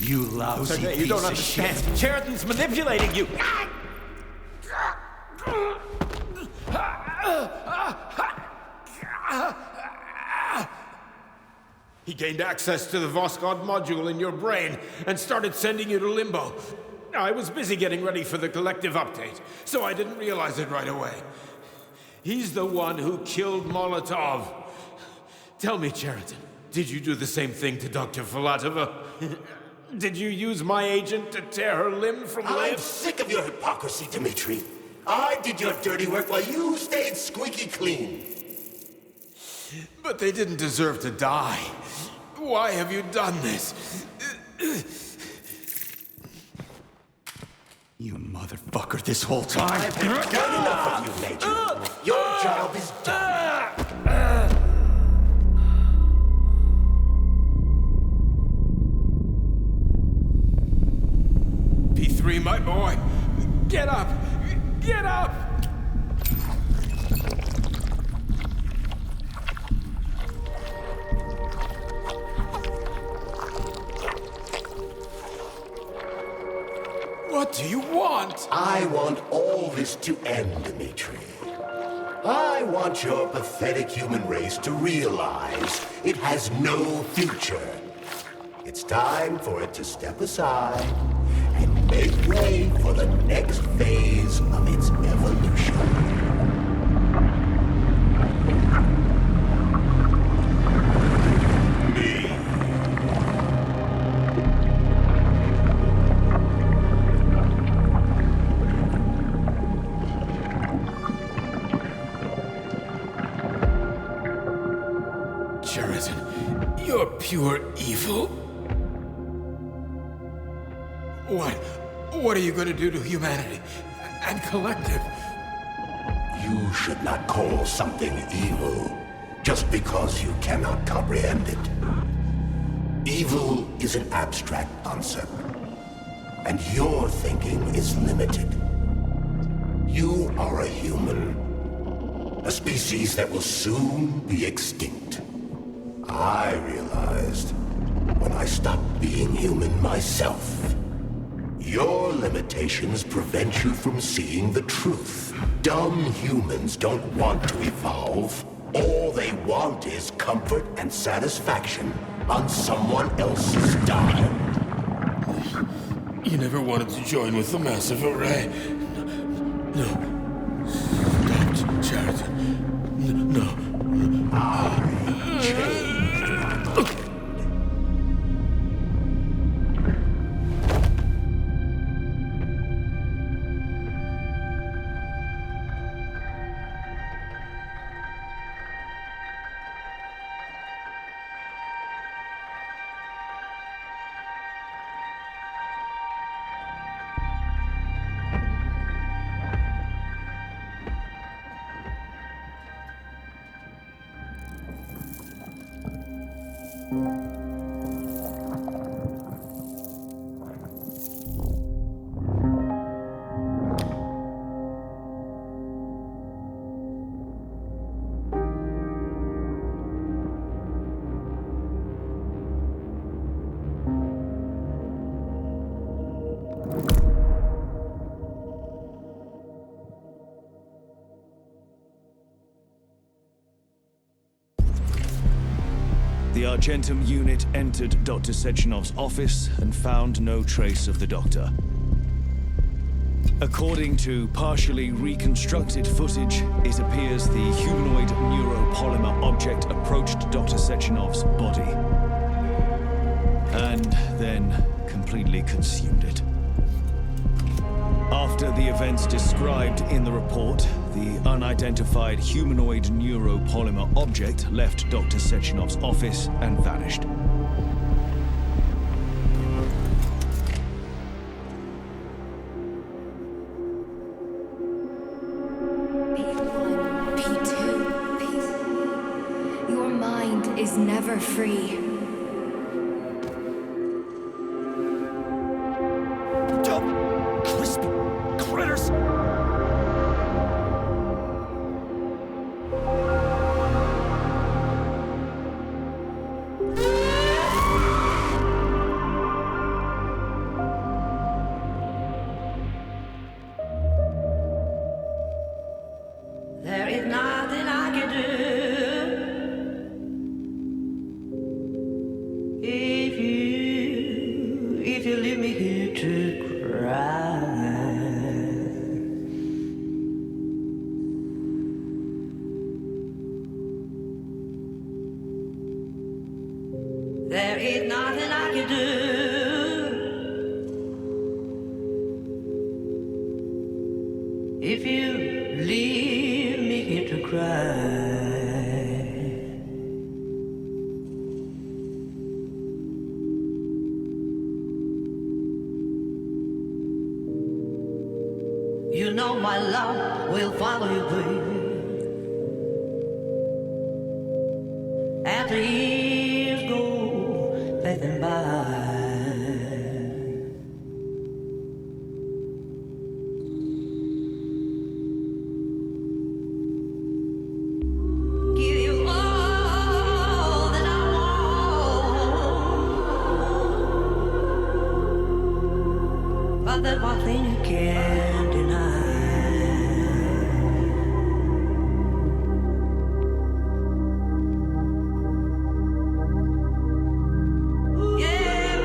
You lousy Sergei, piece you don't of understand. shit. Sheridan's manipulating you. He gained access to the Voskhod module in your brain and started sending you to Limbo. I was busy getting ready for the collective update, so I didn't realize it right away. He's the one who killed Molotov. Tell me, Sheridan, did you do the same thing to Dr. Filatova? Did you use my agent to tear her limb from limb? I'm sick of your hypocrisy, Dmitri. I did your dirty work while you stayed squeaky clean. But they didn't deserve to die. Why have you done this? You motherfucker, this whole time. I've had done enough of you, Major. Your job is done. P3, my boy. Get up! Get up! What do you want? I want all this to end, Dmitri. I want your pathetic human race to realize it has no future. It's time for it to step aside and make way for the next phase of its evolution. Sheridan, you're pure evil. What are you going to do to humanity and collective? You should not call something evil just because you cannot comprehend it. Evil is an abstract concept, and your thinking is limited. You are a human, a species that will soon be extinct. I realized when I stopped being human myself. Your limitations prevent you from seeing the truth. Dumb humans don't want to evolve. All they want is comfort and satisfaction on someone else's dime. You never wanted to join with the massive array. No. Don't, Sheridan. No. I changed. The Argentum unit entered Dr. Sechenov's office and found no trace of the doctor. According to partially reconstructed footage, it appears the humanoid neuropolymer object approached Dr. Sechenov's body and then completely consumed it. After the events described in the report, the unidentified humanoid neuropolymer object left Dr. Sechenov's office and vanished. P1, P2, P3. Your mind is never free. Crispy critters! is nothing I can do. If you leave me here to cry. There is nothing I can do. If you leave me here to cry. You know my love will follow you, baby. As the years go passing by. Give you all that I want, but there's one thing you can't deny. Yeah,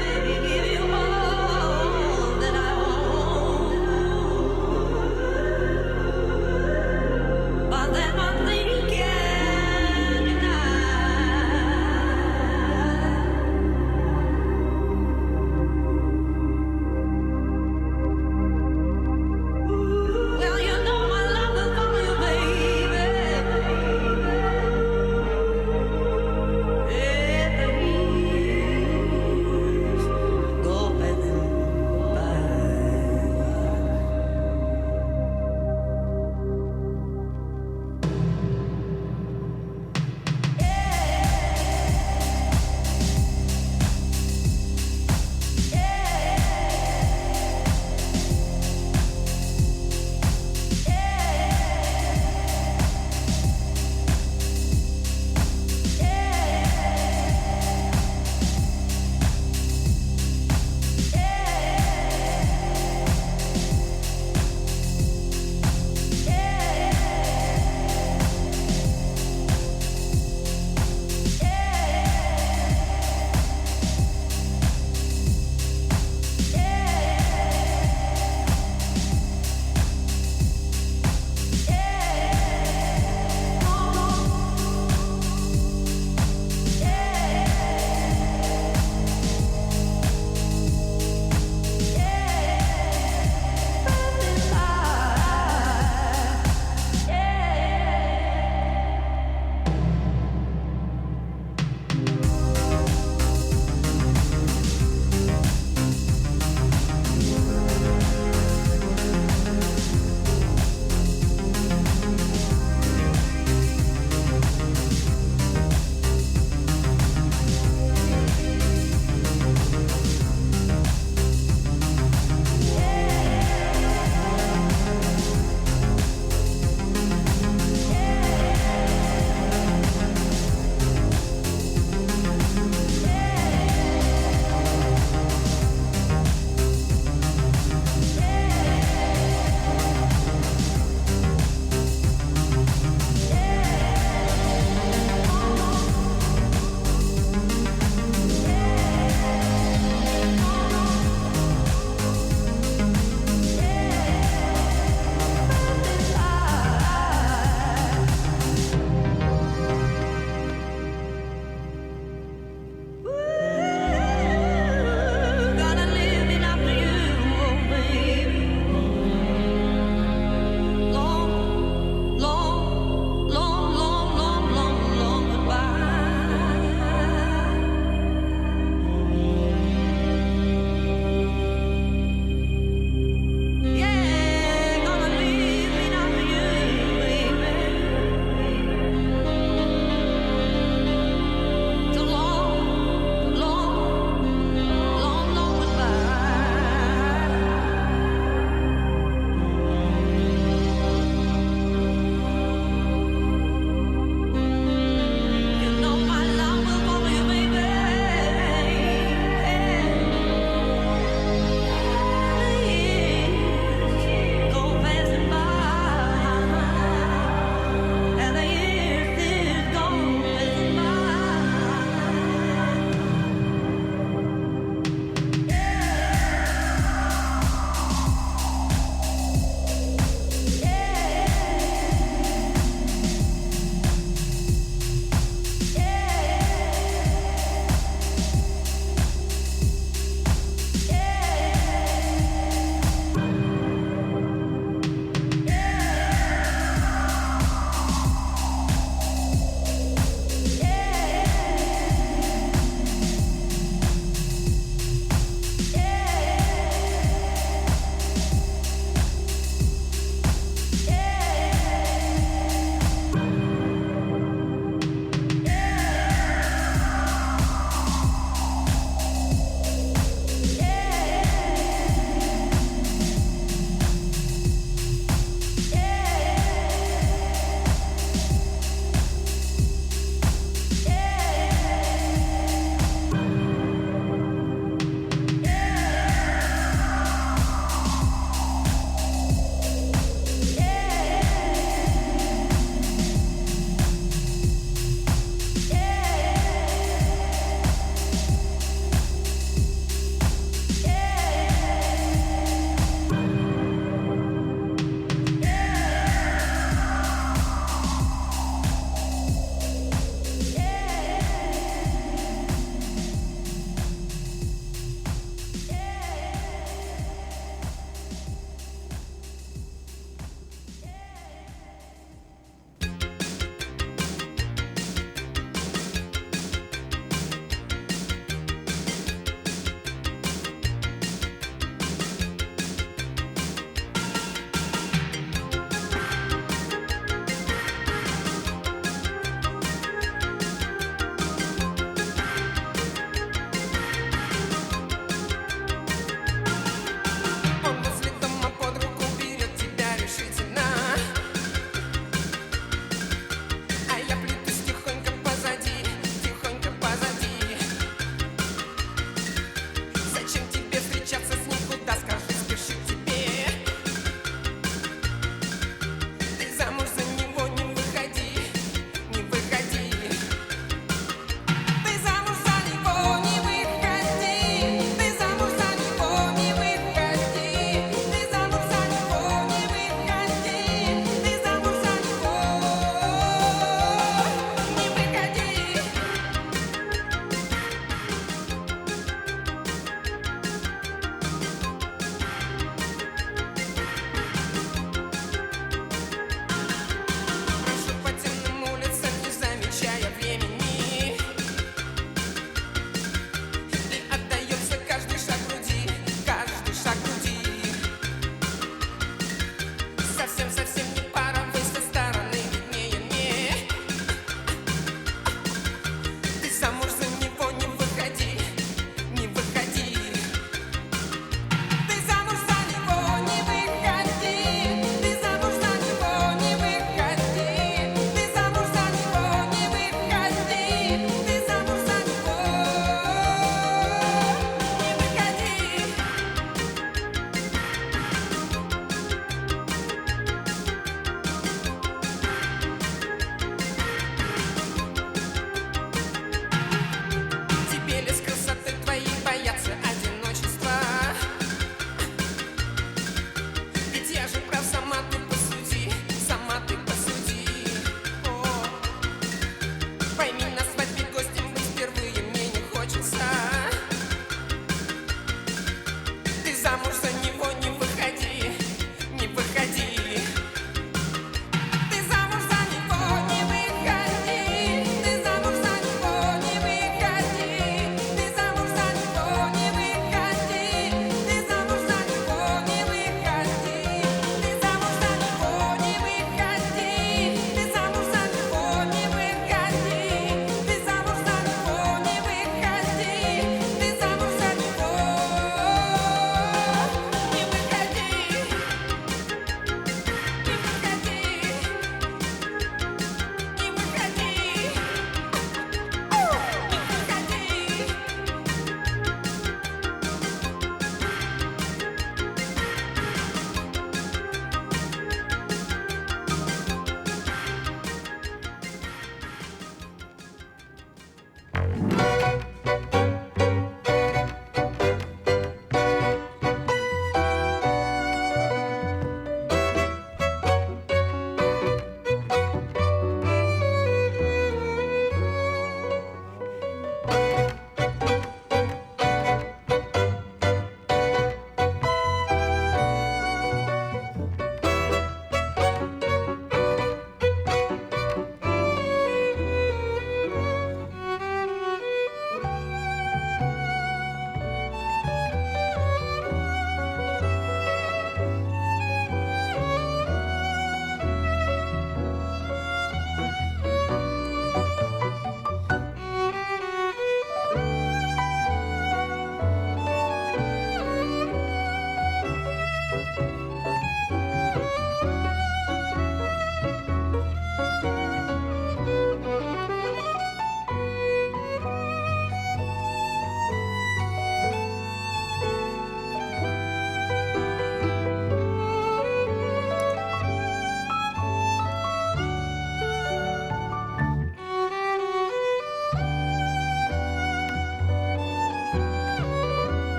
Session,